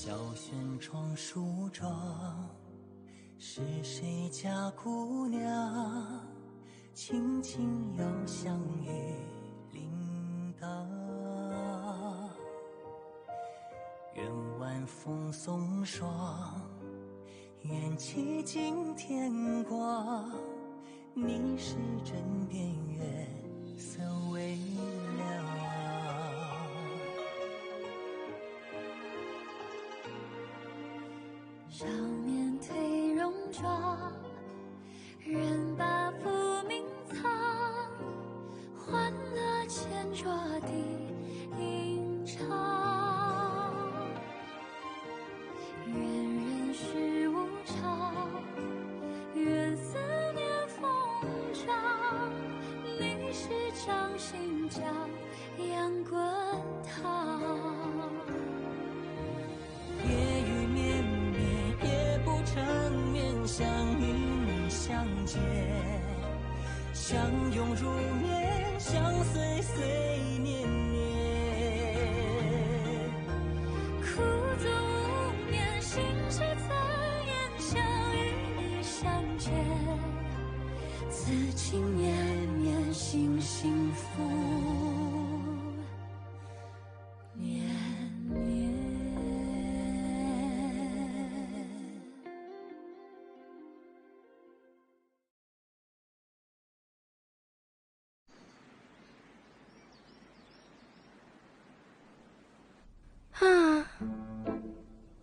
小轩窗梳妆，是谁家姑娘？轻轻又像雨铃铛。愿晚风送霜，愿凄尽天光。你是枕边月色微凉。少年褪戎装，人把浮名藏，欢乐千桌的吟唱。愿人世无常，愿思念风涨。历史掌心将阳滚烫。夜雨绵绵，夜不成眠，想与你相见，相拥如眠，相随随年年。苦足无眠，心事残烟，想与你相见，此情绵绵，心幸福绵绵。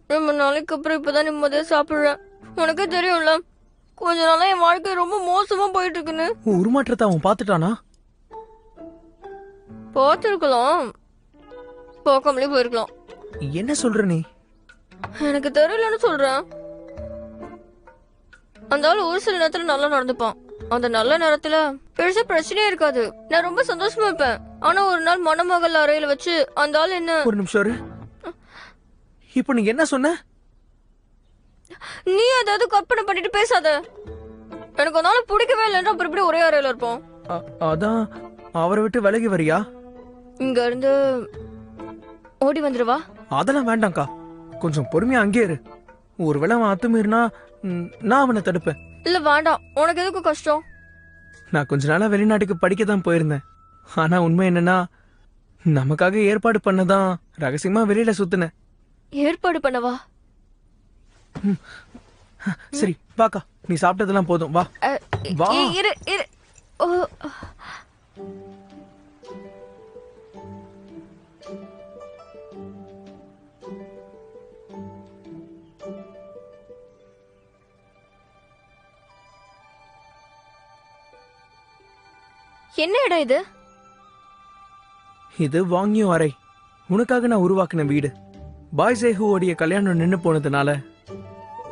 ரொம்ப நாளைக்கு அப்புறம் இப்பதான் நிம்மதியா சாப்பிடுறேன். உனக்கே தெரியும்ல, கொஞ்ச நாளா என் வாழ்க்கை ரொம்ப மோசமா போயிட்டு இருக்குன்னு. உருமாற்றத்தை அவன் பாத்துட்டானா? பார்த்திருக்கலாம், பார்க்காமலே போயிருக்கலாம். என்ன சொல்ற நீ? எனக்கு தெரியலன்னு சொல்றேன். அந்த ஆள் ஒரு சில நேரத்துல நல்லா நடந்துப்பான். அந்த நல்ல நேரத்துல பெருசா பிரச்சனையே இருக்காது. நான் ரொம்ப சந்தோஷமா இருப்பேன். ஆனா ஒரு நாள் மணமகள் அறையில வச்சு அந்த ஆள் என்ன... ஒரு நிமிஷம் இரு. இப்ப நீ என்ன சொன்ன? நீ ஏதாவது கற்பனை பண்ணிட்டு பேசாத. எனக்கு அந்த ஆளை பிடிக்கவே இல்லைன்ற அப்புறம் இப்படி ஒரே அறையில இருப்போம். அதான் அவரை விட்டு விலகி வரியா? இங்க இருந்து ஓடி வந்துருவா. அதெல்லாம் வேண்டாம்க்கா, கொஞ்சம் பொறுமையா அங்கே இரு. ஒருவேளை அவன் அத்துமீறினா நான் அவனை தடுப்பேன். இல்ல வேண்டாம், உனக்கு எதுக்கு கஷ்டம்? நான் கொஞ்ச நாளா வெளிநாட்டுக்கு படிக்க தான் போயிருந்தேன். ஆனா உண்மை என்னன்னா, நமக்காக ஏற்பாடு பண்ணதான் ரகசியமா வெளியில சுத்தினேன். ஏற்பாடு பண்ணவா? சரி வாக்கா, நீ சாப்பிட்டதெல்லாம் போதும், வா வா. இரு இரு. ஓ, என்ன இடம் இது? இது வாங்கியோ அறை. உனக்காக நான் உருவாக்கின வீடு. பாய் சேஹுவோடைய கல்யாணம் நின்னு போனதுனால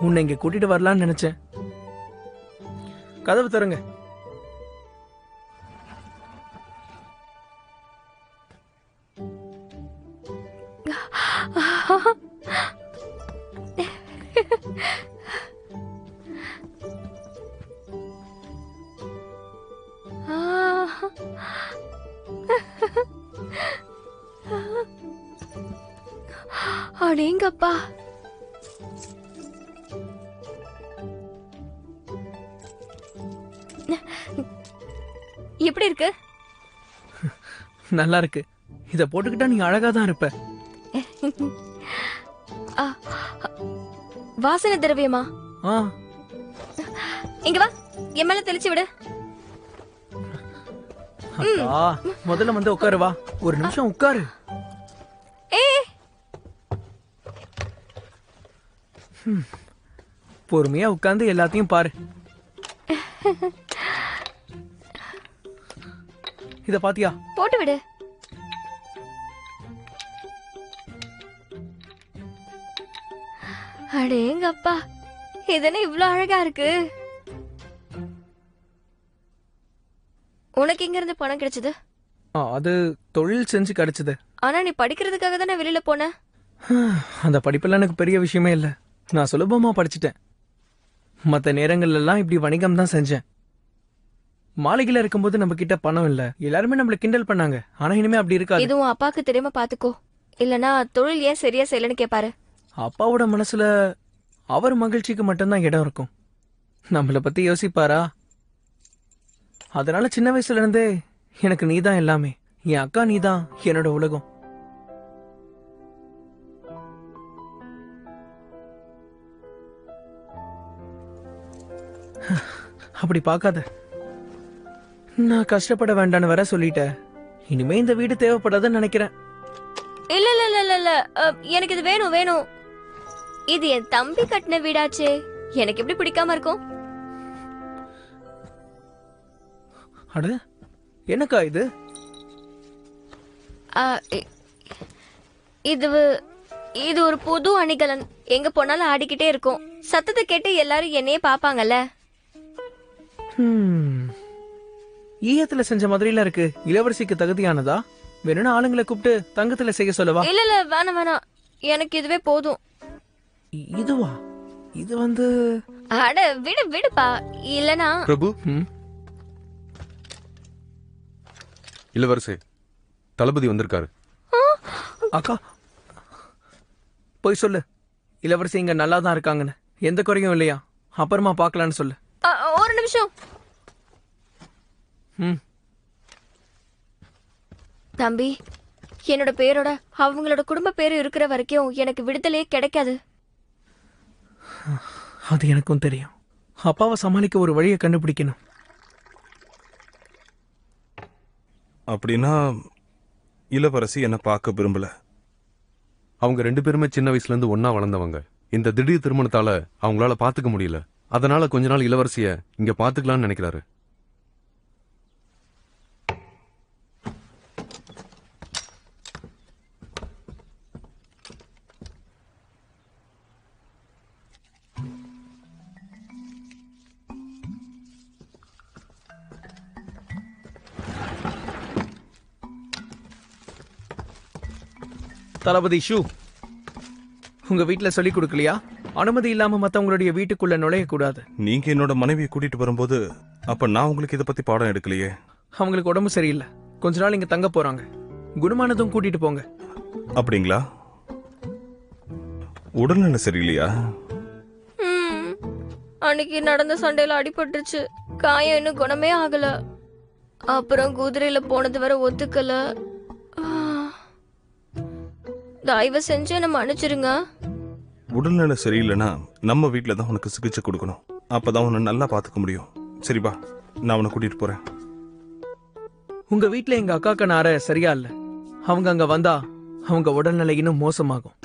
உன்னை இங்க கூட்டிட்டு வரலான்னு நினைச்சேன். கதவு தருங்க. அடேங்கப்பா, எப்படி இருக்கு? நல்லா இருக்கு. இத போட்டுக்கிட்டா நீ அழகா தான் இருப்ப. வாசனை திரவியமா? இங்க வா, என் மேல தெளிச்சு விடு. அக்கா, முதல்ல வந்து உட்காரு. வா, ஒரு நிமிஷம் உட்காரு. பொறுமையா உட்கார்ந்து எல்லாத்தையும் பாரு. இத பாத்தியா? போட்டு விடு. அடேங்கப்பா, இதென்ன இவ்ளோ அழகா இருக்கு. உனக்கு எங்க இருந்து பணம் கிடைச்சது? அது தொழில் செஞ்சு கிடைச்சது. ஆனா நீ படிக்கிறதுக்காக தானே வெளியில போன. அந்த படிப்பெல்லாம் எனக்கு பெரிய விஷயமே இல்ல. நான் சுலபமா படிச்சுட்டேன். மத்த நேரங்கள்ல எல்லாம் இப்படி வணிகம் தான் செஞ்சேன். மாளிகையில இருக்கும்போது நம்ம கிட்ட பணம் இல்ல, எல்லாருமே நம்மள கிண்டல் பண்ணாங்க. ஆனா இனிமே அப்படி இருக்காது. இதுவும் அப்பாக்கு தெரியாம பாத்துக்கோ, இல்லனா தொழில் ஏன் சரியா செய்யலன்னு கேப்பாரு. அப்பாவோட மனசுல அவர் மகிழ்ச்சிக்கு மட்டும்தான் இடம் இருக்கும். நம்மளை பத்தி யோசிப்பாரா? அதனால சின்ன வயசுல இருந்தே எனக்கு நீதான் எல்லாமே. என் அக்கா நீதான் என்னோட உலகம். அப்படி பார்க்காத. நான் கஷ்டப்பட வேண்டான்னு வர சொல்லிட்டேன். இனிமே இந்த வீடு தேவைப்படாதுன்னு நினைக்கிறேன். இல்ல இல்ல இல்ல இல்ல இல்ல எனக்கு இது வேணும் வேணும். இது என் தம்பி கட்டின வீடாச்சே, எனக்கு எப்படி பிடிக்காம இருக்கும்? அட என்னக்கா இது? ஆ, இது இது ஒரு புது அணிகலன். எங்க போனாலும் ஆடிக்கிட்டே இருக்கும். சத்தத்தை கேட்டு எல்லாரும் என்னையே பாப்பாங்கல்ல. ஈயத்துல செஞ்ச மாதிரில இருக்கு. இளவரசிக்கு தகுதியானதா? வேணும்னா ஆளுங்களை கூப்பிட்டு தங்கத்துல செய்ய சொல்லவா? இல்ல இல்ல வேணாம் வேணாம், எனக்கு இதுவே போதும். இதுவா? இது வந்து அட விடு விடுப்பா. இல்லனா பிரபு, இளவரசே, தளபதி வந்திருக்காரு. அக்கா போய் சொல்லு, இளவரசி இங்க நல்லா தான் இருக்காங்கன்னு. எந்த குறையும் இல்லையா? அப்புறமா பார்க்கலான்னு சொல்லு. ஒரு நிமிஷம். தம்பி, என்னோட பேரோட அவங்களோட குடும்ப பேரு இருக்கிற வரைக்கும் எனக்கு விடுதலையே கிடைக்காது. அது எனக்கும் தெரியும். அப்பாவை சமாளிக்க ஒரு வழியை கண்டுபிடிக்கணும். அப்படின்னா இளவரசி என்ன பார்க்க விரும்பல. அவங்க 2 பேருமே சின்ன வயசுல இருந்து ஒன்னா வளர்ந்தவங்க. இந்த திடீர் திருமணத்தால அவங்களால பாத்துக்க முடியல. அதனால கொஞ்ச நாள் இளவரசிய இங்க பாத்துக்கலாம்னு நினைக்கிறாரு. தளபதி ஷூ, உங்க வீட்டுல சொல்லி கொடுக்கலையா அனுமதி இல்லாம மத்தவங்களுடைய வீட்டுக்குள்ள நுழைய கூடாது? நீங்க என்னோட மனைவியை கூட்டிட்டு வரும்போது அப்ப நான் உங்களுக்கு இதை பத்தி பாடம் எடுக்கலையே. அவங்களுக்கு உடம்பு சரியில்லை, கொஞ்ச நாள் இங்க தங்க போறாங்க. குணமானதும் கூட்டிட்டு போங்க. அப்படிங்களா? உடல்நிலை சரியில்லையா? அன்னைக்கு நடந்த சண்டையில அடிபட்டுருச்சு. காயம் இன்னும் குணமே ஆகல. அப்புறம் குதிரையில போனது வரை ஒத்துக்கல. தயவு செஞ்சு என்ன மன்னிச்சிருங்க. உடல்நிலை சரியில்லைன்னா நம்ம வீட்டுல தான் உனக்கு சிகிச்சை கொடுக்கணும். அப்பதான் உன்னை நல்லா பாத்துக்க முடியும். சரிப்பா, நான் உன்னை கூட்டிட்டு போறேன். உங்க வீட்டுல எங்க அக்கா கண்ணார சரியா இல்ல. அவங்க அங்க வந்தா அவங்க உடல்நிலை இன்னும் மோசமாகும்.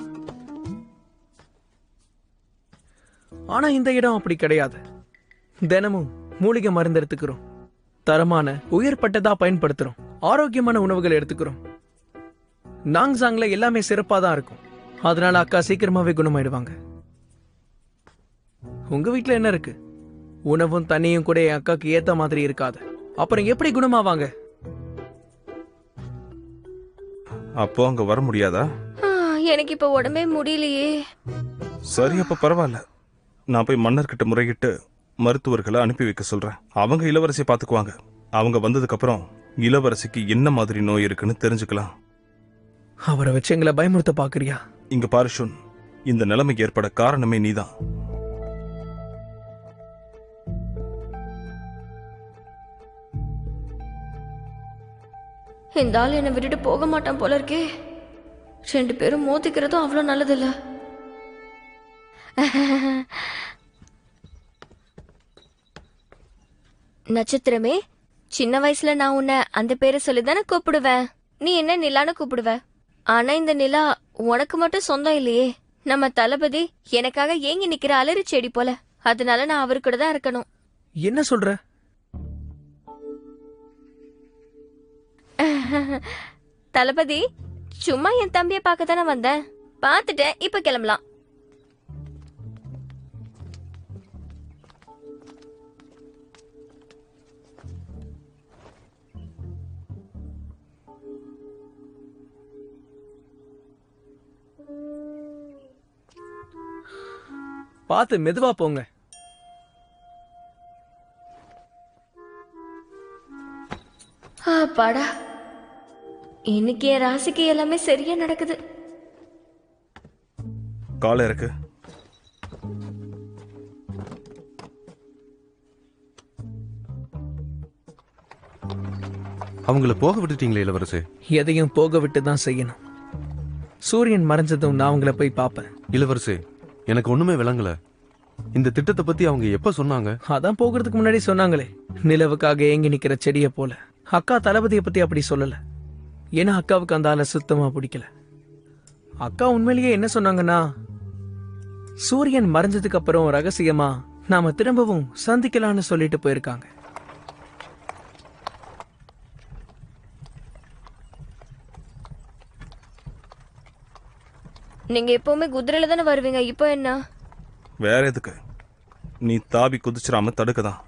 ஆனா இந்த இடம் அப்படி கிடையாது. தினமும் மூலிகை மருந்து எடுத்துக்கிறோம். தரமான உயர்பட்டதா பயன்படுத்துறோம். ஆரோக்கியமான உணவுகள் எடுத்துக்கிறோம். நாங்சாங்ல எல்லாமே சிறப்பா தான் இருக்கும். அதனால அக்கா சீக்கிரமாவே குணமாயிடுவாங்க. உங்க வீட்டுல என்ன இருக்கு? உணவும் தண்ணியும் கூட என் அக்காக்கு ஏத்த மாதிரி இருக்காது. அப்புறம் எப்படி குணமாவாங்க? அப்போ அங்க வர முடியாதா? எனக்கு இப்ப உடம்பே முடியலையே. சரி, அப்ப பரவாயில்ல. நான் போய் மன்னர்கிட்ட முறையிட்டு மருத்துவர்களை அனுப்பி வைக்க சொல்றேன். அவங்க இளவரசியை பாத்துக்குவாங்க. அவங்க வந்ததுக்கு அப்புறம் இளவரசிக்கு என்ன மாதிரி நோய் இருக்குன்னு தெரிஞ்சுக்கலாம். அவரை வச்சு எங்களை பயமுறுத்த பாக்குறியா? இங்க பாரு ஷுன், இந்த நிலைமை ஏற்பட காரணமே நீதான். இந்த ஆள் என்னை விட்டுட்டு போக மாட்டான் போல இருக்கே. 2 பேரும் மோதிக்கிறதும் அவ்வளவு நல்லது இல்ல. நட்சத்திரமே, சின்ன வயசுல நான் உன்னை அந்த பேரை சொல்லிதானே கூப்பிடுவேன். நீ என்ன நிலான்னு கூப்பிடுவ. ஆனா இந்த நிலா உனக்கு மட்டும் சொந்தம் இல்லையே. நம்ம தளபதி எனக்காக ஏங்கி நிக்கிற அலறி செடி போல. அதனால நான் அவரு கூட தான் இருக்கணும். என்ன சொல்ற? தளபதி, சும்மா என் தம்பிய பார்க்க தானே வந்தேன். பார்த்துட்டேன், இப்ப கிளம்பலாம். பார்த்து மெதுவா போங்க. பாடா, இன்னைக்கு என் ராசிக்கு எல்லாமே சரியா நடக்குது. காலை இருக்கு. அவங்கள போக விட்டுட்டீங்களே இளவரசே. எதையும் போக விட்டு தான் செய்யணும். சூரியன் மறைஞ்சதும் நான் அவங்கள போய் பார்ப்பேன். இளவரசே, எனக்கு ஒண்ணுமே விளங்கல. இந்த திட்டத்தை பத்தி அவங்க எப்ப சொன்னாங்க? அதான் போகிறதுக்கு முன்னாடி சொன்னாங்களே, நிலவுக்காக ஏங்கி நிக்கிற செடியை போல. அக்கா தளபதியை பத்தி அப்படி சொல்லல. ஏன்னா அக்காவுக்கு அந்த ஆளை சுத்தமா பிடிக்கல. அக்கா உண்மையிலேயே என்ன சொன்னாங்கன்னா, சூரியன் மறைஞ்சதுக்கு அப்புறம் ரகசியமா நாம திரும்பவும் சந்திக்கலாம்னு சொல்லிட்டு போயிருக்காங்க. நீங்க எப்பவுமே குதிரையில தானே வருவீங்க, இப்போ என்ன? வேற எதுக்கு? நீ தாவி குதிச்சிடாம தடுக்கதான்.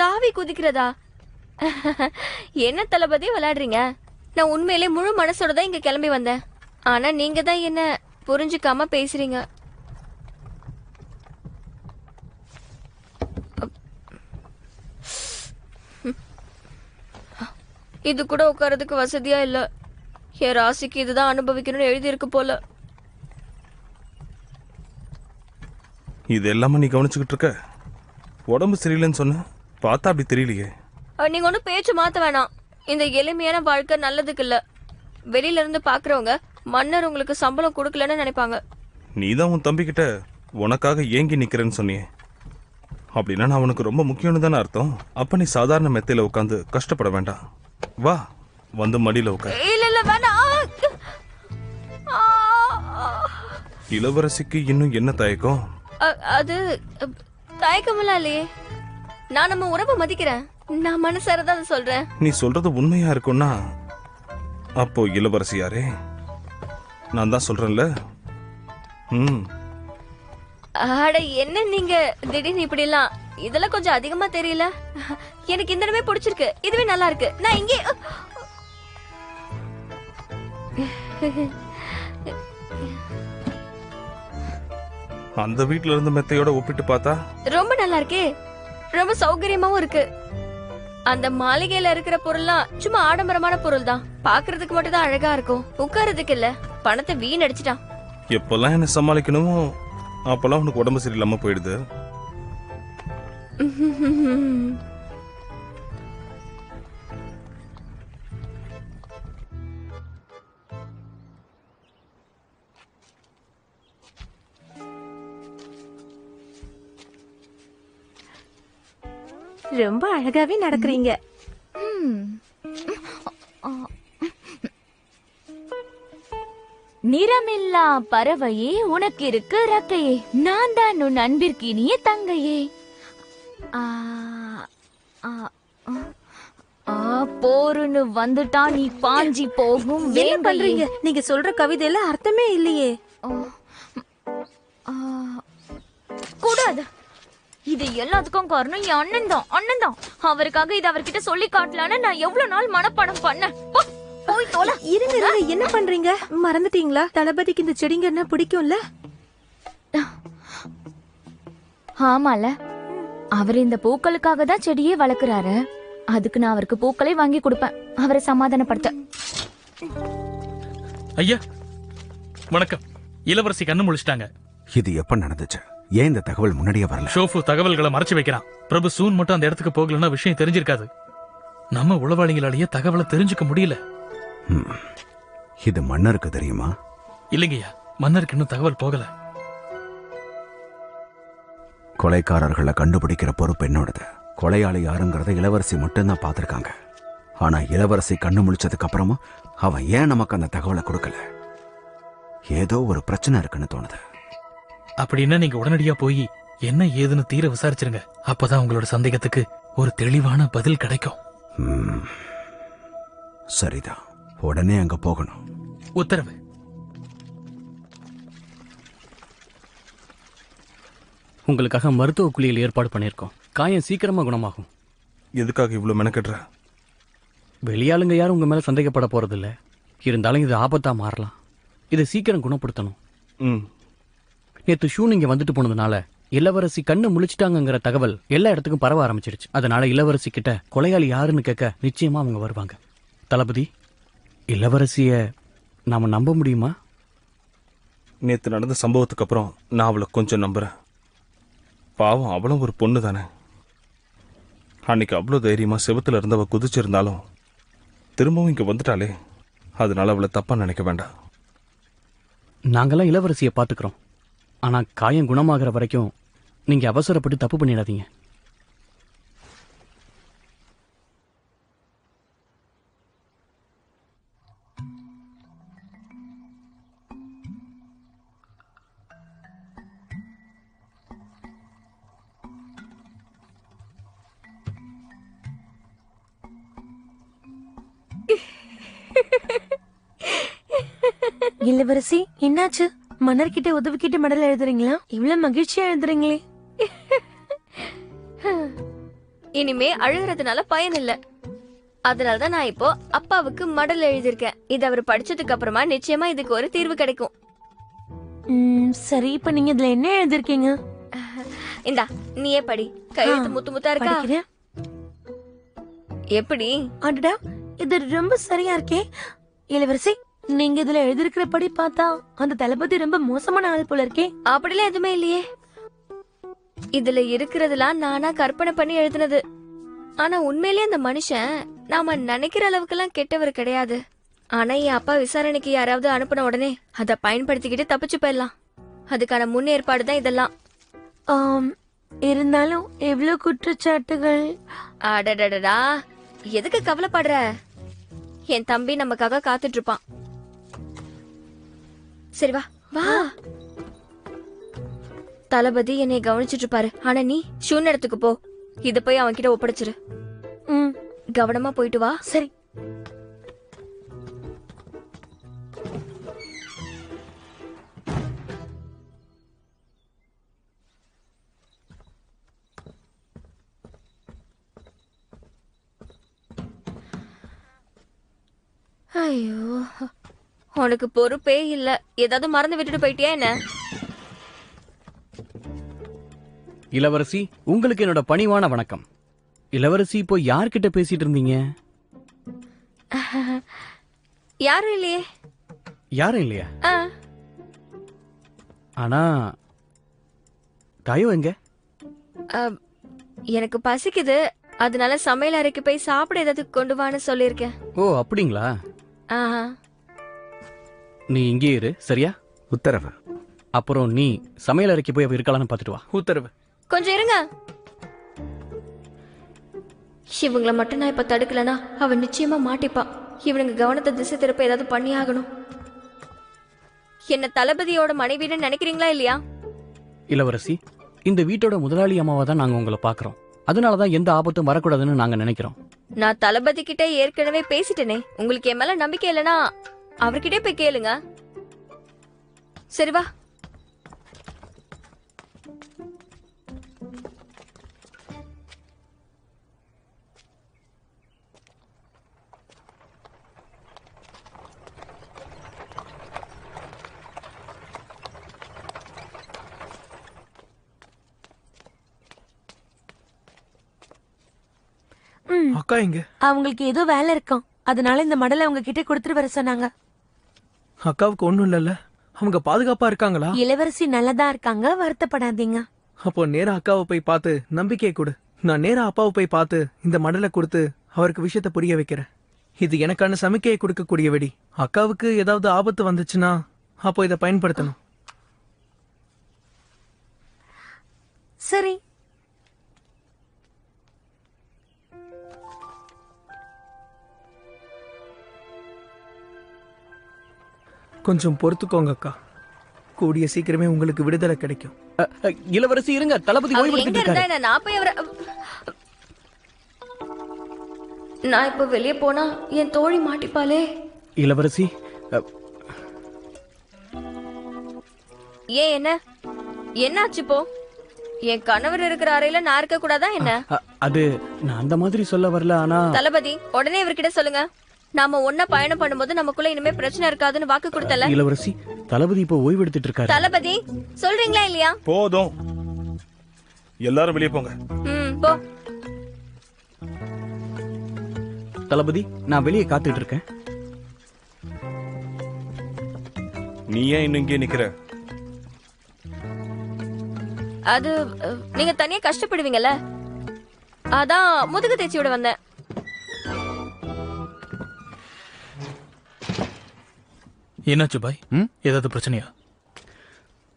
தாவி குதிக்கிறதா? என்ன தளபதி விளையாடுறீங்க? நான் உண்மையிலே முழு மனசோட தான் இங்க கிளம்பி வந்தேன். ஆனா நீங்க தான் என்ன புரிஞ்சுக்காம பேசுறீங்க. இது கூட உட்காரதுக்கு வசதியா இல்ல. என் ராசிக்கு இதுதான் அனுபவிக்கணும்னு எழுதி இருக்கு போல. இது எல்லாமே நீ கவனிச்சுக்கிட்டு இருக்க? உடம்பு சரியில்லைன்னு சொன்ன, பார்த்தா அப்படி தெரியலையே. நீங்க ஒன்றும் பேச்சு மாத்த வேணாம். இந்த எளிமையான வாழ்க்கை நல்லதுக்கு இல்ல. வெளியில இருந்து பாக்குறவங்க மன்னர் உங்களுக்கு சம்பளம் கொடுக்கலன்னு நினைப்பாங்க. நீ தான் உன் தம்பிக்கிட்ட உனக்காக ஏங்கி நிக்கிறேன்னு சொன்னியே. அப்படின்னா நான் உனக்கு ரொம்ப முக்கியம்னு தானே அர்த்தம். அப்ப நீ சாதாரண மெத்தையில உட்காந்து கஷ்டப்பட வேண்டாம். வா, வந்து மடியில உட்கார். இல்ல இல்ல வேணாம். இளவரசிக்கு இன்னும் என்ன தயக்கம்? அது தயக்கமெல்லாம் இல்லையே. நான் நம்ம உறவை மதிக்கிறேன். நான் மனசார தான் அதை சொல்றேன். நீ சொல்றது உண்மையா இருக்கும்னா அப்போ இளவரசி யாரே? நான் தான் சொல்றேன்ல. அட என்ன நீங்க திடீர்னு இப்படி எல்லாம்? இதெல்லாம் கொஞ்சம் அதிகமா தெரியல. எனக்கு இந்த இடமே பிடிச்சிருக்கு. இதுவே நல்லா இருக்கு. நான் இங்கே அந்த வீட்ல இருந்த மெத்தையோட ஒப்பிட்டு பார்த்தா ரொம்ப நல்லா இருக்கே. ரொம்ப சௌகரியமாவும் இருக்கு. அந்த மாளிகையில இருக்கிற பொருள்லாம் சும்மா ஆடம்பரமான பொருள் தான். பாக்குறதுக்கு மட்டும் தான் அழகா இருக்கும், உட்கார்றதுக்கு இல்ல. பணத்தை வீணடிச்சிட்டான். எப்பெல்லாம் என்ன சமாளிக்கணுமோ அப்பெல்லாம் உனக்கு உடம்பு சரியில்லாம போயிடுது. ரொம்ப அழகாவே நடக்கிறீங்க. நிறமில்லா பறவையே உனக்கு இருக்கு ரக்கையே, நான் தான் உன் அன்பிற்கு இனிய தங்கையே. போருன்னு வந்துட்டா நீ பாஞ்சி போகும். என்ன பண்றீங்க? நீங்க சொல்ற கவிதையில அர்த்தமே இல்லையே. கூடாது. இது எல்லாத்துக்கும் காரணம் என் அண்ணன் தான். அண்ணன் தான். அவருக்காக இது அவர்கிட்ட சொல்லி காட்டலான்னு நான் எவ்வளவு நாள் மனப்பாடம் பண்ணேன். போய் தோல. இருங்க இருங்க, என்ன பண்றீங்க? மறந்துட்டீங்களா? தளபதிக்கு இந்த செடிங்க என்ன பிடிக்கும்ல? ஆமால, அவர் இந்த பூக்களுக்காக தான் செடியே வளர்க்கறாரு. அதுக்கு நான் அவருக்கு பூக்களை வாங்கி கொடுப்பேன், அவரை சமாதானப்படுத்த. ஐயா வணக்கம். இளவரசி கண்ணு முழிச்சிட்டாங்க. இது எப்ப நடந்துச்சு? ஏன் இந்த தகவல் முன்னாடியே வரல? ஷோஃபு தகவல்களை மறைச்சு வைக்கிறான். பிரபு சூன் மட்டும் அந்த இடத்துக்கு போகலன்னா விஷயம் தெரிஞ்சிருக்காது. நம்ம உளவாளிகளாலேயே தகவலை தெரிஞ்சுக்க முடியல. இது மன்னருக்கு தெரியுமா? இல்லைங்கய்யா, மன்னருக்கு இன்னும் தகவல் போகல. கொலைக்காரர்களை கண்டுபிடிக்கிற பொறுப்பு என்னோடது. கொலையாளி யாருங்கிறத இளவரசி மட்டும்தான் பார்த்திருக்காங்க. ஆனா இளவரசி கண்ணு முழிச்சதுக்கு அப்புறமா அவன் ஏன் நமக்கு அந்த தகவலை கொடுக்கல? ஏதோ ஒரு பிரச்சனை இருக்குன்னு தோணுது. அப்படின்னா நீங்க உடனடியா போய் என்ன ஏதுன்னு தீர விசாரிச்சிருங்க. அப்பதான் உங்களோட சந்தேகத்துக்கு ஒரு தெளிவான பதில் கிடைக்கும். சரிதான், உடனே அங்க போகணும். உத்தரவு. உங்களுக்காக மருத்துவ குளியல் ஏற்பாடு பண்ணியிருக்கோம். காயம் சீக்கிரமா குணமாகும். எதுக்காக இவ்வளவு மெனக்கெடுற? வெளியாளுங்க யாரும் உங்க மேல சந்தேகப்பட போறதில்ல. இருந்தாலும் இது ஆபத்தா மாறலாம். இதை சீக்கிரம் குணப்படுத்தணும். நேத்து ஷூன் இங்க வந்துட்டு போனதுனால இளவரசி கண்ணு முழிச்சிட்டாங்கிற தகவல் எல்லா இடத்துக்கும் பரவ ஆரம்பிச்சிருச்சு. அதனால இளவரசி கிட்ட கொலையாளி யாருன்னு கேட்க நிச்சயமா அவங்க வருவாங்க. தளபதி, இளவரசிய நாம நம்ப முடியுமா? நேத்து நடந்த சம்பவத்துக்கு அப்புறம் நான் அவளை கொஞ்சம் நம்புறேன். பாவம், அவளும் ஒரு பொண்ணு தானே. அன்னைக்கு அவ்வளோ தைரியமா செவத்துல இருந்தவ குதிச்சிருந்தாலும் திரும்பவும் இங்க வந்துட்டாலே, அதனால அவளை தப்பா நினைக்க வேண்டாம். நாங்கெல்லாம் இளவரசியை பாத்துக்கிறோம். ஆனா காயம் குணமாகிற வரைக்கும் நீங்க அவசரப்பட்டு தப்பு பண்ணிடாதீங்க. இளவரசி என்னாச்சு? மன்னர்கிட்ட உதவிக்கிட்டு மெடல் எழுதுறீங்களா? இவ்வளவு மகிழ்ச்சியா எழுதுறீங்களே. இனிமே அழுகிறதுனால பயன் இல்ல. அதனாலதான் நான் இப்போ அப்பாவுக்கு மடல் எழுதியிருக்கேன். இது அவர் படிச்சதுக்கு அப்புறமா நிச்சயமா இதுக்கு ஒரு தீர்வு கிடைக்கும். சரி, இப்ப நீங்க இதுல என்ன எழுதிருக்கீங்க? இந்தா நீயே படி. கையெழுத்து முத்து முத்தா இருக்கா? படிக்கிறேன். எப்படி? அடடா, இது ரொம்ப சரியா இருக்கே. இளவரசி, நீங்க இதுல எழுதிருக்கிறபடி பார்த்தா அந்த தளபதி ரொம்ப மோசமான ஆள் போல இருக்கே. அப்படிலாம் எதுவுமே இல்லையே. இதுல இருக்கிறதெல்லாம் நானா கற்பனை பண்ணி எழுதுனது. ஆனா உண்மையிலேயே அந்த மனுஷன் நாம நினைக்கிற அளவுக்கெல்லாம் கெட்டவர் கிடையாது. ஆனா என் அப்பா விசாரணைக்கு யாராவது அனுப்பின உடனே அதை பயன்படுத்திக்கிட்டு தப்பிச்சு போயிடலாம். அதுக்கான முன்னேற்பாடு தான் இதெல்லாம். இருந்தாலும் எவ்வளவு குற்றச்சாட்டுகள். அடடடடா, எதுக்கு கவலைப்படுற? என் தம்பி நமக்காக காத்துட்டு இருப்பான். சரி வா வா. தளபதி என்னை கவனிச்சிட்டு இருப்பாரு. ஆனா நீ ஷூன் இடத்துக்கு போ. இத போய் அவன் கிட்ட ஒப்படைச்சிரு. கவனமா போயிட்டு வா. சரி. ஐயோ, உனக்கு பொறுப்பே இல்ல. ஏதாவது மறந்து விட்டுட்டு போயிட்டியா என்ன? இளவரசி, உங்களுக்கு என்னோட பணிவான வணக்கம். இளவரசி, இப்போ யார்கிட்ட பேசிட்டு இருந்தீங்க? யாரும் இல்லையே. யாரும் இல்லையா? ஆனா தாயோ எங்க? எனக்கு பசிக்குது. அதனால சமையல் அறைக்கு போய் சாப்பிட ஏதாவது கொண்டு வான்னு சொல்லிருக்கேன். ஓ, அப்படிங்களா? நீ இங்கே இரு, சரியா? உத்தரவு. அப்புறம் நீ சமையல் அறைக்கு போய் அவ இருக்கலான்னு பாத்துட்டு வா. உத்தரவு. கொஞ்சம் இருங்க. இவங்கள மட்டும் நான் இப்ப தடுக்கலனா அவன் நிச்சயமா மாட்டிப்பா. இவனுங்க கவனத்தை திசை திருப்ப ஏதாவது பண்ணி ஆகணும். என்ன தளபதியோட மனைவின்னு நினைக்கிறீங்களா இல்லையா? இளவரசி, இந்த வீட்டோட முதலாளி அம்மாவை தான் நாங்க உங்களை பாக்குறோம். அதனாலதான் எந்த ஆபத்தும் வரக்கூடாதுன்னு நாங்க நினைக்கிறோம். நான் தளபதி கிட்ட ஏற்கனவே பேசிட்டேனே. உங்களுக்கு என் மேல நம்பிக்கை இல்லைன்னா அவர்கிட்டே போய் கேளுங்க. சரி வா. அக்கா எங்க? அவங்களுக்கு ஏதோ வேலை இருக்கும். அதனால இந்த மடலை அவங்க கிட்ட கொடுத்துட்டு வர சொன்னாங்க. அக்காவுக்கு ஒண்ணும் இல்லல்ல? அவங்க பாதுகாப்பா இருக்காங்களா? இளவரசி நல்லதா இருக்காங்க, வருத்தப்படாதீங்க. அப்போ நேரா அக்காவை போய் பார்த்து நம்பிக்கையை கொடு. நான் நேரா அப்பாவை போய் பார்த்து இந்த மடலை கொடுத்து அவருக்கு விஷயத்த புரிய வைக்கிறேன். இது எனக்கான சமிக்கையை கொடுக்கக்கூடிய வெடி. அக்காவுக்கு ஏதாவது ஆபத்து வந்துச்சுன்னா அப்போ இதை பயன்படுத்தணும். சரி. கொஞ்சம் பொறுத்துக்கோங்க அக்கா. கூடிய சீக்கிரமே உங்களுக்கு விடுதலை கிடைக்கும். இளவரசி இருங்க, தளபதி ஓய்வெடுத்துட்டு இருக்காரு. நான் போய் அவரை நான் இப்ப வெளியே போனா என் தோழி மாட்டிப்பாளே. இளவரசி, ஏன் என்ன என்னாச்சு? போ. என் கணவர் இருக்கிற அறையில நான் இருக்க கூடாதா என்ன? அது நான் அந்த மாதிரி சொல்ல வரல. ஆனா தளபதி, உடனே இவர்கிட்ட சொல்லுங்க. நாம ஒன்னா பயணம் பண்ணும்போது நமக்குள்ள இனிமே பிரச்சனை இருக்காதுன்னு வாக்கு கொடுத்தல. இளவரசி, தளபதி இப்ப ஓய்வெடுத்துட்டு இருக்காரு. தளபதி, சொல்றீங்களா இல்லையா? போதும், எல்லாரும் வெளியே போங்க. போ. தளபதி, நான் வெளியே காத்துட்டு இருக்கேன். நீ ஏன் இன்னும் இங்கே நிக்கிற? அது நீங்க தனியா கஷ்டப்படுவீங்கல்ல, அதான் முதுகு தேய்ச்சி விட வந்தேன். என்னாச்சு பாய்? ஏதாவது பிரச்சனையா?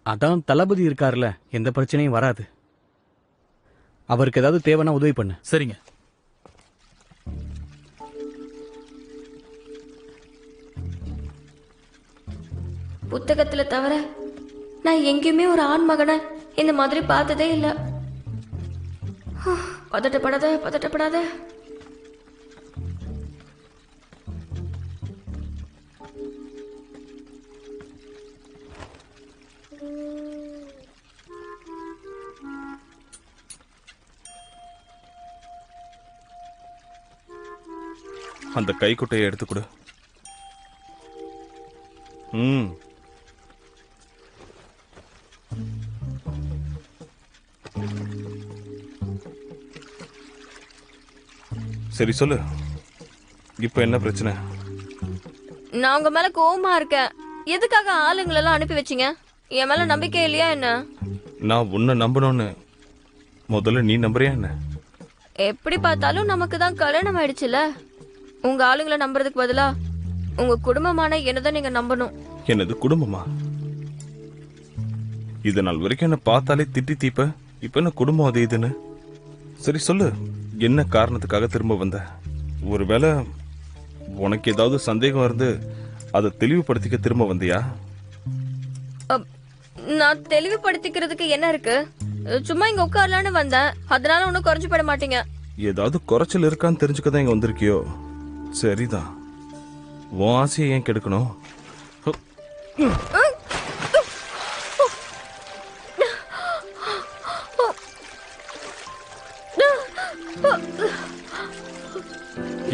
அதான் தளபதி இருக்காருல்ல, எந்த பிரச்சனையும் வராது. அவருக்கு ஏதாவது தேவைன்னா உதவி பண்ணு. சரிங்க. புத்தகத்துல தவிர நான் எங்கேயுமே ஒரு ஆண் மகனை இந்த மாதிரி பார்த்ததே இல்ல. பதட்டப்படாத பதட்டப்படாத. அந்த கைக்குட்டையை எடுத்து கொடு. சரி சொல்லு, இப்ப என்ன பிரச்சனை? நான் உங்க மேல கோவமா இருக்கேன். எதுக்காக ஆளுங்களெல்லாம் அனுப்பி வச்சீங்க? என் மேல நம்பிக்கை இல்லையா என்ன? நான் உன்னை நம்பணும்னு முதல்ல நீ நம்புறியா என்ன? எப்படி பார்த்தாலும் நமக்கு தான் கல்யாணம் ஆயிடுச்சுல. உங்க ஆளுங்களை நம்புறதுக்கு பதிலா உங்க குடும்பமான என்னதான் நீங்க நம்பணும். என்னது குடும்பமா? இது நாள் வரைக்கும் என்ன பார்த்தாலே திட்டி தீப்ப, இப்ப என்ன குடும்பம் அது இதுன்னு? சரி சொல்லு, என்ன காரணத்துக்காக திரும்ப வந்த? ஒருவேளை உனக்கு ஏதாவது சந்தேகம் இருந்து அதை தெளிவுபடுத்திக்க திரும்ப வந்தியா? நான் தெளிவுபடுத்திக்கிறதுக்கு என்ன இருக்கு? சும்மா இங்க உட்காரலான்னு வந்தேன். அதனால ஒன்னும் குறைஞ்சு போட மாட்டீங்க. ஏதாவது குறைச்சல் இருக்கான்னு தெரிஞ்சுக்கதான் இங்க வந்திருக்கியோ? சரிதான், உன் ஆசையை ஏன் கெடுக்கணும்?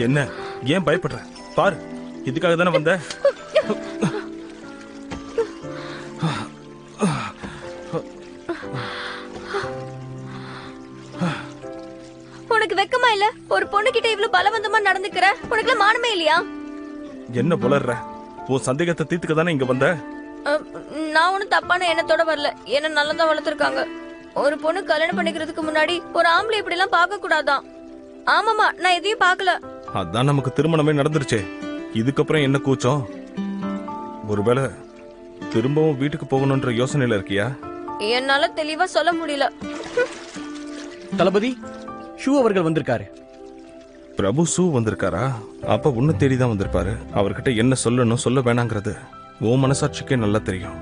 என்ன ஏன் பயப்படுற? பாரு, இதுக்காக தானே வந்த. உனக்கு வெக்கமா இல்ல? ஒரு பொண்ணு கிட்ட இவ்வளவு பலவந்தமா நடந்துக்கிற? உனக்கு மானமே இல்லையா? என்ன புலர்ற? உன் சந்தேகத்தை தீர்த்துக்க தானே இங்க வந்த. நான் ஒன்னும் தப்பான எண்ணத்தோட வரல. என்ன நல்லதா வளர்த்திருக்காங்க. ஒரு பொண்ணு கல்யாணம் பண்ணிக்கிறதுக்கு முன்னாடி ஒரு ஆம்பளை இப்படி எல்லாம் பார்க்க கூடாதான். ஆமாமா, நான் எதையும் பார்க்கல. அதான் நமக்கு திருமணமே நடந்துருச்சே, இதுக்கப்புறம் என்ன கூச்சம்? ஒருவேளை திரும்பவும் வீட்டுக்கு போகணும்ன்ற யோசனையில இருக்கியா? என்னால தெளிவா சொல்ல முடியல. தளபதி, ஷூ அவர்கள் வந்திருக்காரு. பிரபு சூ வந்திருக்காரா? அப்ப உன்னை தேடிதான் வந்திருப்பாரு. அவர்கிட்ட என்ன சொல்லணும் சொல்ல வேணாங்கிறது உன் மனசாட்சிக்கே நல்லா தெரியும்.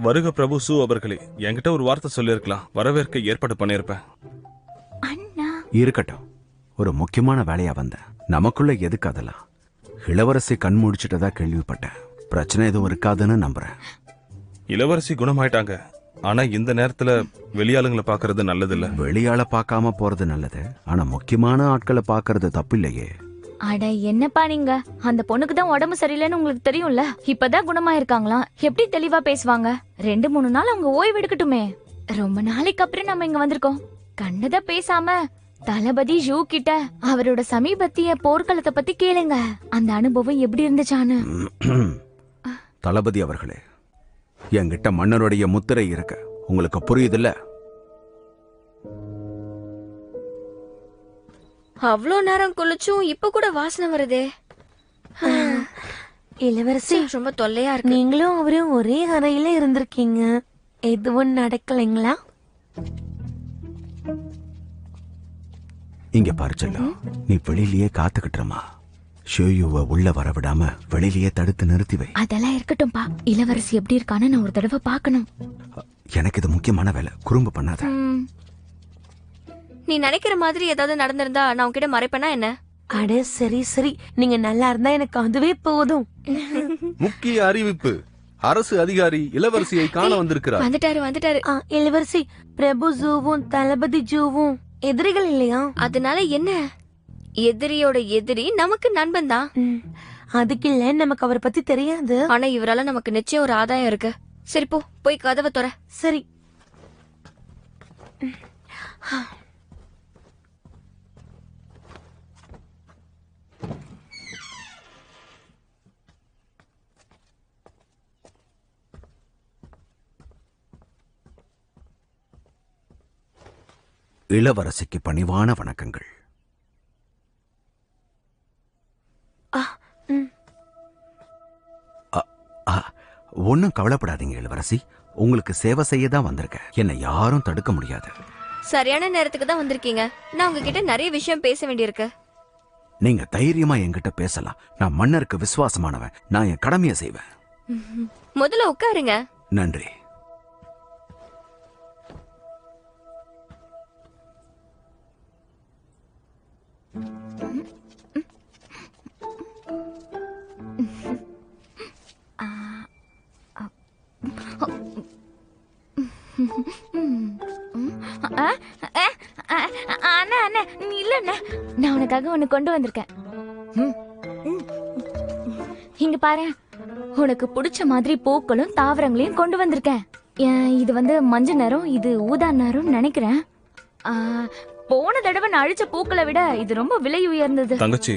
வருக பிரபு சூ அவர்களே, என்கிட்ட ஒரு வார்த்தை சொல்லிருக்கலாம், வரவேற்க ஏற்பாடு பண்ணிருப்பேன். இருக்கட்டும், ஒரு முக்கியமான வேலையா வந்தேன். நமக்குள்ள எதுக்கு அதெல்லாம்? இளவரசி கண் முடிச்சிட்டதா கேள்விப்பட்டேன். பிரச்சனை எதுவும் இருக்காதுன்னு நம்புறேன். இளவரசி குணமாயிட்டாங்க. ஆனா இந்த நேரத்துல வெளியாளுங்களை பாக்குறது நல்லது இல்ல. வெளியாள பார்க்காம போறது நல்லது. ஆனா முக்கியமான ஆட்களை பாக்குறது தப்பு இல்லையே. அட என்னப்பா நீங்க, அந்த பொண்ணுக்கு தான் உடம்பு சரியில்லைன்னு உங்களுக்கு தெரியும்ல. இப்பதான் குணமாயிருக்காங்களாம். எப்படி தெளிவா பேசுவாங்க? 2-3 நாள் அவங்க ஓய்வு எடுக்கட்டுமே. ரொம்ப நாளைக்கு அப்புறம் நம்ம இங்க வந்திருக்கோம். கண்டத பேசாம தளபதி ஷூ கிட்ட அவரோட சமீபத்திய போர்க்களத்தை பத்தி கேளுங்க. அந்த அனுபவம் எப்படி இருந்துச்சான்னு. தளபதி அவர்களே, என்கிட்ட மன்னருடைய முத்திரை இருக்கு, உங்களுக்கு புரியுதுல்ல? அவ்வளோ நேரம் குளிச்சும் இப்ப கூட வாசனை வருதே. இளவரசி, ரொம்ப தொல்லையா இருக்கு. நீங்களும் அவரும் ஒரே அறையில இருந்திருக்கீங்க, எதுவும் நடக்கலைங்களா? இங்க பாரு செல்லம், நீ வெளியிலேயே காத்துக்கிட்டுறமா. ஷோயுவை உள்ள வர விடாம வெளியிலேயே தடுத்து நிறுத்தி வை. அதெல்லாம் இருக்கட்டும்பா. இளவரசி எப்படி இருக்கான்னு நான் ஒரு தடவை பார்க்கணும். எனக்கு இது முக்கியமான வேலை, குறும்பு பண்ணாத. நீ நினைக்கிற மாதிரி ஏதாவது நடந்திருந்தா நான் உன்கிட்ட மறைப்பேனா என்ன? அட சரி சரி, நீங்க நல்லா இருந்தா எனக்கு அதுவே போதும். முக்கிய அறிவிப்பு, அரசு அதிகாரி இளவரசியை காண வந்திருக்கிறார். வந்துட்டாரு. இளவரசி, பிரபு ஜூவும் தளபதி ஜூவும் எதிரிகள் இல்லையா? அதனால என்ன? எதிரியோட எதிரி நமக்கு நண்பன் தான். அதுக்கு இல்ல, நமக்கு அவரை பத்தி தெரியாது. ஆனா இவரால நமக்கு நிச்சயம் ஒரு ஆதாயம் இருக்கு. சரி போ, போய் கதவை தொற. சரி. இளவரசிக்கு பணிவான வணக்கங்கள். ஒன்னும் கவலைப்படாதீங்க இளவரசி. உங்களுக்கு சேவை செய்ய தான் வந்திருக்கேன். என்னை யாரும் தடுக்க முடியாது. சரியான நேரத்துக்கு தான் வந்திருக்கீங்க. நான் உங்ககிட்ட நிறைய விஷயம் பேச வேண்டியிருக்கு. நீங்க தைரியமா என்கிட்ட பேசலாம். நான் மன்னருக்கு விசுவாசமானவன். நான் என் கடமையை செய்வேன். முதல்ல உட்காருங்க. நன்றி. அண்ணா அண்ணா நீ இல்லண்ணா, நான் உனக்காக ஒண்ணு கொண்டு வந்திருக்கேன். இங்க பாரு, உனக்கு பிடிச்ச மாதிரி பூக்களும் தாவரங்களையும் கொண்டு வந்திருக்கேன். இது வந்து மஞ்சள் நிறம், இது ஊதா நிறம் நினைக்கிறேன். போன தடவை நான் அழிச்ச பூக்களை விட இது ரொம்ப விலை உயர்ந்தது. தங்கச்சி,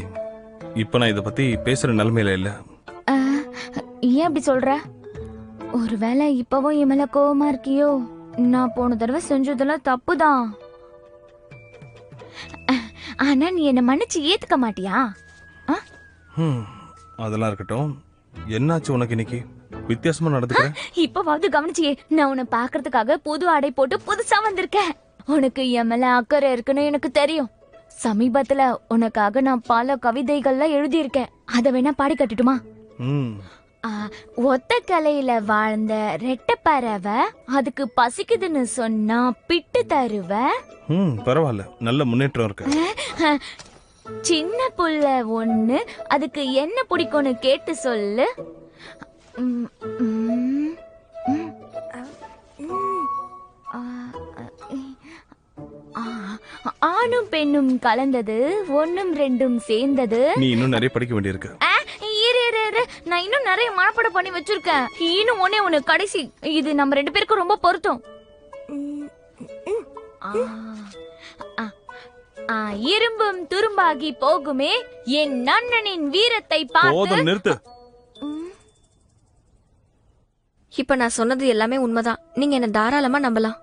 இப்ப நான் இத பத்தி பேசுற நிலைமையில இல்ல. ஏன் அப்படி சொல்ற? ஒருவேளை இப்பவும் என் மேல கோவமா இருக்கியோ? நான் போன தடவை செஞ்சதெல்லாம் தப்புதான். ஆனா நீ என்ன மன்னிச்சு ஏத்துக்க மாட்டியா? அதெல்லாம் இருக்கட்டும். என்னாச்சு உனக்கு இன்னைக்கு? வித்தியாசமா நடந்துக்கிற? இப்பவாவது கவனிச்சியே, நான் உன்னை பாக்குறதுக்காக புது ஆடை போட்டு புதுசா வந்திருக்கேன். உனக்கு என் மேல அக்கறை இருக்குன்னு எனக்கு தெரியும். சமீபத்துல உனக்காக நான் பல கவிதைகள்லாம் எழுதியிருக்கேன். அதை வேணா பாடி கட்டுட்டுமா? ஒத்த கலையில வாழ்ந்த ரெட்ட பறவை அதுக்கு பசிக்குதுன்னு சொன்னா பிட்டு தருவ. பரவாயில்ல, நல்ல முன்னேற்றம் இருக்கு. சின்ன புள்ள ஒண்ணு அதுக்கு என்ன பிடிக்கும்னு கேட்டு சொல்லு. ஆணும் பெண்ணும் கலந்தது, ஒன்னும் ரெண்டும் சேர்ந்தது. நீ இன்னும் நிறைய படிக்க வேண்டியிருக்கு. நான் இன்னும் நிறைய மனப்பாடம் பண்ணி வச்சிருக்கேன். இன்னும் ஒண்ணு கடைசி. இது நம்ம ரெண்டு பேருக்கும் ரொம்ப பொருத்தம். இரும்பும் துரும்பாகி போகுமே என் நன்னனின் வீரத்தை பார்த்து. நிறுத்து. இப்ப நான் சொன்னது எல்லாமே உண்மைதான். நீங்க என்ன தாராளமா நம்பலாம்.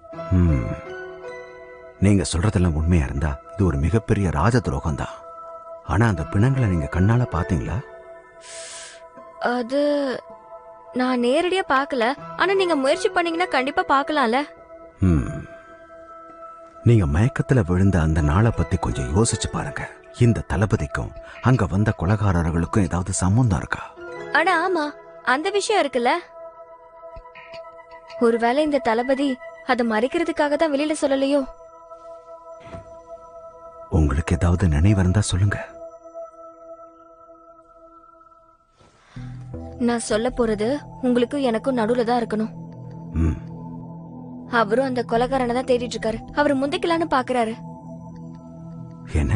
நீங்க சொல்றதெல்லாம் உண்மையா இருந்தா இது ஒரு மிகப்பெரிய ராஜ துரோகம் தான். ஆனா அந்த பிணங்களை நீங்க கண்ணால பாத்தீங்களா? அது நான் நேரடியா பார்க்கல. ஆனா நீங்க முயற்சி பண்ணீங்கன்னா கண்டிப்பா பார்க்கலாம்ல. நீங்க மயக்கத்துல விழுந்த அந்த நாளை பத்தி கொஞ்சம் யோசிச்சு பாருங்க. இந்த தளபதிக்கும் அங்க வந்த கொலைகாரர்களுக்கும் ஏதாவது சம்பந்தம் இருக்கா? ஆனா ஆமா, அந்த விஷயம் இருக்குல்ல. ஒருவேளை இந்த தளபதி அதை மறைக்கிறதுக்காக தான் வெளியில சொல்லலையோ? உங்களுக்கு ஏதாவது நினைவு இருந்தா சொல்லுங்க. நான் சொல்ல போறது உங்களுக்கும் எனக்கும் நடுவுல தான் இருக்கணும். அவரும் அந்த கொலைகாரனை தான் தேடிட்டு இருக்காரு. அவர் முந்திக்கலான்னு பாக்குறாரு. என்ன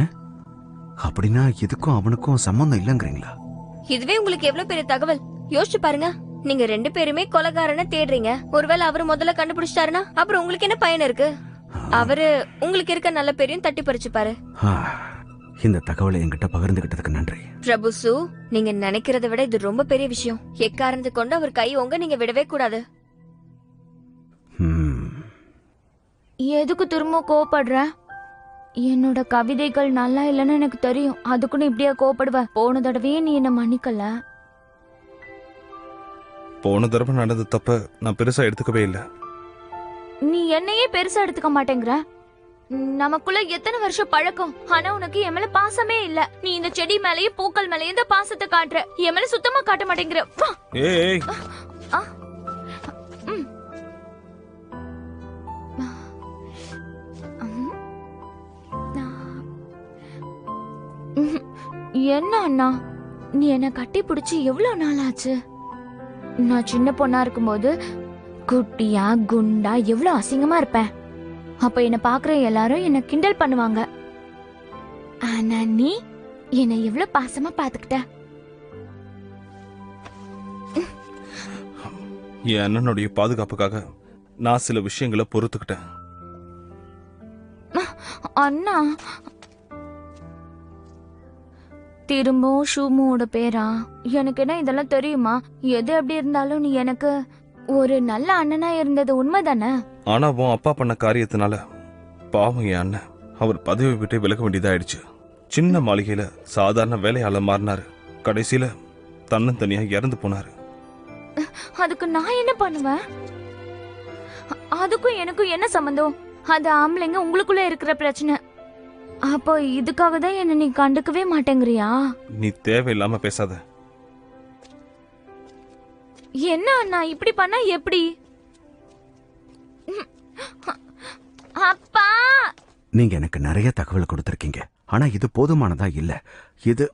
அப்படின்னா இதுக்கும் அவனுக்கும் சம்பந்தம் இல்லங்கிறீங்களா? இதுவே உங்களுக்கு எவ்வளவு பெரிய தகவல் யோசிச்சு பாருங்க. நீங்க ரெண்டு பேருமே கொலைகாரனை தேடுறீங்க. ஒருவேளை அவரு முதல்ல கண்டுபிடிச்சிட்டாருன்னா அப்புறம் உங்களுக்கு என்ன பயன் இருக்கு? அவரு உங்களுக்கு இருக்க நல்ல பேரையும் தட்டி பறிச்சுப்பாரு. இந்த தகவலை என்கிட்ட பகிர்ந்துகிட்டதுக்கு நன்றி. பிரபுசு, நீங்க நினைக்கிறத விட இது ரொம்ப பெரிய விஷயம். எக்காரணத்தை கொண்டு அவர் கை உங்க நீங்க விடவே கூடாது. எதுக்கு திரும்ப கோவப்படுற? என்னோட கவிதைகள் நல்லா இல்லைன்னு எனக்கு தெரியும். அதுக்குன்னு இப்படியா கோவப்படுவ? போன தடவையே நீ என்ன மன்னிக்கல. போன தடவை நடந்த தப்ப நான் பெருசா எடுத்துக்கவே இல்லை. நீ என்னையே பெருசா எடுத்துக்க மாட்டேங்கிற. நமக்குள்ள எத்தனை வருஷம் பழக்கம். ஆனா உனக்கு என் மேல பாசமே இல்ல. நீ இந்த செடி மேலயும் பூக்கள் மேலயும் இந்த பாசத்தை காட்டுற. என் மேல சுத்தமா காட்ட மாட்டேங்கிற. ஏய் என்ன அண்ணா, நீ என்ன கட்டி பிடிச்சு எவ்வளவு நாள் ஆச்சு? நான் சின்ன பொண்ணா இருக்கும்போது குட்டியா குண்டா எவ்வளவு அசிங்கமா இருப்பேன். அப்ப என்ன பாக்குற எல்லாரும் என்ன கிண்டல் பண்ணுவாங்க. ஆனா நீ என்ன எவ்வளவு பாசமா பாத்துக்கிட்ட. என் அண்ணனுடைய பாதுகாப்புக்காக நான் சில விஷயங்களை பொறுத்துக்கிட்டேன். அண்ணா, திரும்பவும் ஷூமோட பேரா? எனக்கு என்ன இதெல்லாம் தெரியுமா? எது எப்படி இருந்தாலும் நீ எனக்கு ஒரு நல்ல அண்ணனா இருந்தது உண்மைதானே? ஆனா உன் அப்பா பண்ண காரியத்தினால பாவம் என் அண்ணன். அவர் பதவி விட்டே விலக வேண்டியதாயிடுச்சு. சின்ன மாளிகையில சாதாரண வேலையாளர் மாறினாரு. கடைசியில தன்னந்தனியா இறந்து போனாரு. அதுக்கு நான் என்ன பண்ணுவேன்? அதுக்கும் எனக்கும் என்ன சம்பந்தம்? அது ஆம்பளைங்க உங்களுக்குள்ள இருக்கிற பிரச்சனை. அப்போ இதுக்காக தான் என்ன நீ கண்டுக்கவே மாட்டேங்கிறியா? நீ தேவையில்லாம பேசாத. என்ன அண்ணா இப்படி பண்ணா எப்படி? அப்பா, நீங்க எனக்கு நிறைய தகவல் கொடுத்திருக்கீங்க. ஆனா இது போதுமானதா இல்ல. இது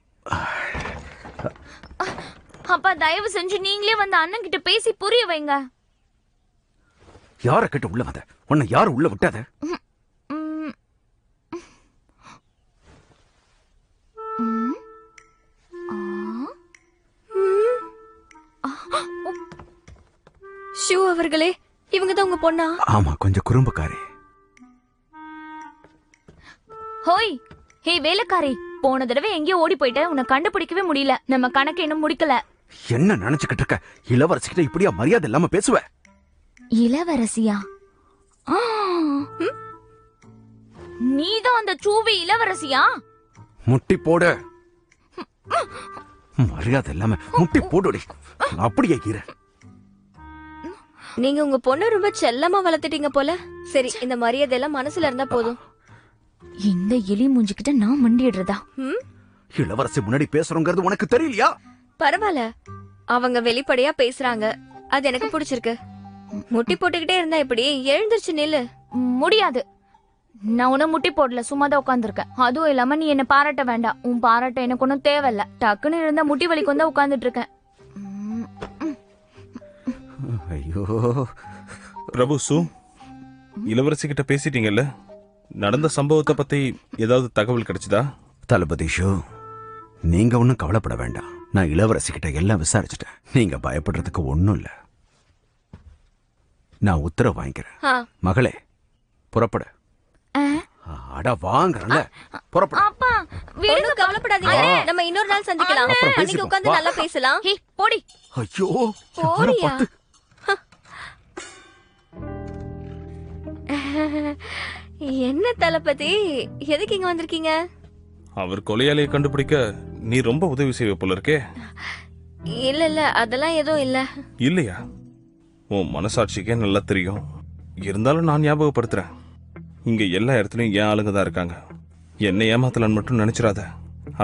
அப்பா தயவு செஞ்சு நீங்களே வந்து அண்ணன் கிட்ட பேசி புரிய வைங்க. யார கிட்ட உள்ள வந்த? உன்னை யாரு உள்ள விட்டாத? ஷூ அவர்களே, இவங்க தான் உங்க பொண்ணா? ஆமா, கொஞ்சம் குறும்புக்காரி. ஹோய், ஹே வேலைக்காரி, போன தடவை எங்கேயோ ஓடி போயிட்ட, உன்னை கண்டுபிடிக்கவே முடியல. நம்ம கணக்கு இன்னும் முடிக்கல. என்ன நினைச்சுக்கிட்டு இருக்க? இளவரசிக்கிட்ட இப்படியா மரியாதை இல்லாம பேசுவ? இளவரசியா? நீதான் அந்த சூவி இளவரசியா? முட்டி போடு. மரியாதை இல்லாம முட்டி போடுடி. அப்படியே இரு. நீங்க உங்க பொண்ணு ரொம்ப செல்லமா வளர்த்துட்டீங்க போல. சரி, இந்த மரியாதை எல்லாம் மனசுல இருந்தா போதும். இந்த எலி மூஞ்சிக்கிட்ட நான் மண்டிடுறதா? இளவரசி முன்னாடி பேசுறோங்கிறது உனக்கு தெரியலையா? பரவாயில்ல, அவங்க வெளிப்படையா பேசுறாங்க, அது எனக்கு பிடிச்சிருக்கு. முட்டி போட்டுக்கிட்டே இருந்தா எப்படி? எழுந்திருச்சு நில்லு. முடியாது. நான் உன்ன முட்டி போடல, சும்மாதான் உட்காந்துருக்கேன். அதுவும் இல்லாம நீ என்ன பாராட்ட வேண்டாம். உன் பாராட்ட எனக்கு ஒன்னும் தேவையில்ல. டக்குன்னு இருந்தா முட்டி வலிக்கு வந்து உட்காந்துட்டு இருக்கேன். ஐயோ பிரபு, சு, இளவரசி கிட்ட பேசிட்டீங்கல்ல? நடந்த சம்பவத்தை பத்தி ஏதாவது தகவல் கிடைச்சதா? தளபதி ஷோ, நீங்க ஒன்னும் கவலைப்பட வேண்டாம். நான் இளவரசி கிட்ட எல்லாம் விசாரிச்சுட்டேன். நீங்க பயப்படுறதுக்கு ஒண்ணும் இல்ல. நான் உத்தரவு வாங்கிக்கிறேன். மகளே, புறப்பட. அட வாங்கறல, புறப்பட. அப்பா, வீடு கவலைப்படாதீங்க. நம்ம இன்னொரு நாள் சந்திக்கலாம். அன்னைக்கு உட்கார்ந்து நல்லா பேசலாம். ஹே, போடி. ஐயோ, போறியா? என்ன தளபதி, எதுக்கு இங்க வந்திருக்கீங்க? அவர் கொலையாளியை கண்டுபிடிக்க நீ ரொம்ப உதவி செய்வ போல இருக்கே. இல்ல இல்ல, அதெல்லாம் எதுவும் இல்ல. இல்லையா? உன் மனசாட்சிக்கே நல்லா தெரியும். இருந்தாலும் நான் ஞாபகப்படுத்துறேன், இங்க எல்லா இடத்துலயும் என் ஆளுங்க தான் இருக்காங்க. என்னை ஏமாத்தலான்னு மட்டும் நினைச்சிடாத.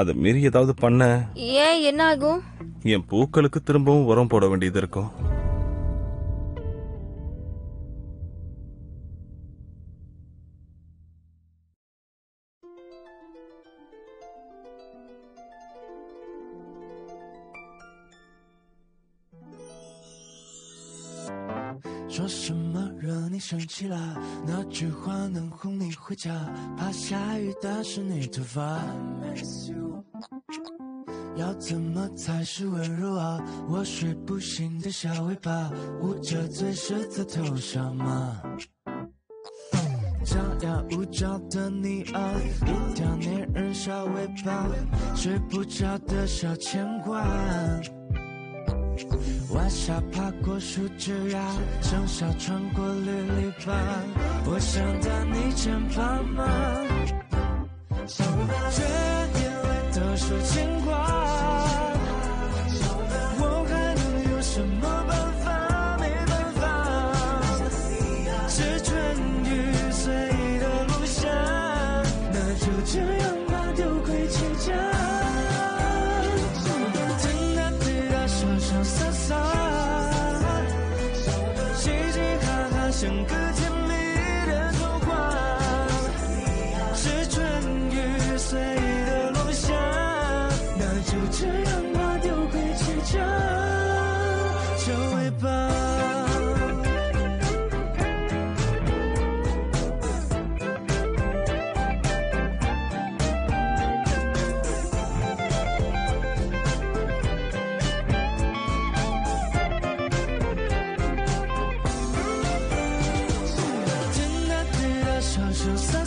அதை மீறி ஏதாவது பண்ண ஏன், என்ன ஆகும்? என் பூக்களுக்கு திரும்பவும் உரம் போட வேண்டியது இருக்கும்.说什么惹你生气了？那句话能哄你回家？怕下雨打湿你头发。要怎么才是温柔啊？我睡不醒的小尾巴，捂着嘴舌在头上吗？张牙舞爪的你啊，一条粘人小尾巴，睡不着的小牵挂。晚霞爬过树枝桠，盛夏穿过绿篱笆，我想到你肩膀吗？这眼泪都说牵挂，我还能有什么办法？没办法，是春雨随的落下，那就这样吧，丢盔弃甲。潇洒洒，嘻嘻哈哈，像个甜蜜的童话。是春雨随的落下，那就这样吧，丢盔弃甲，就尾巴。潇洒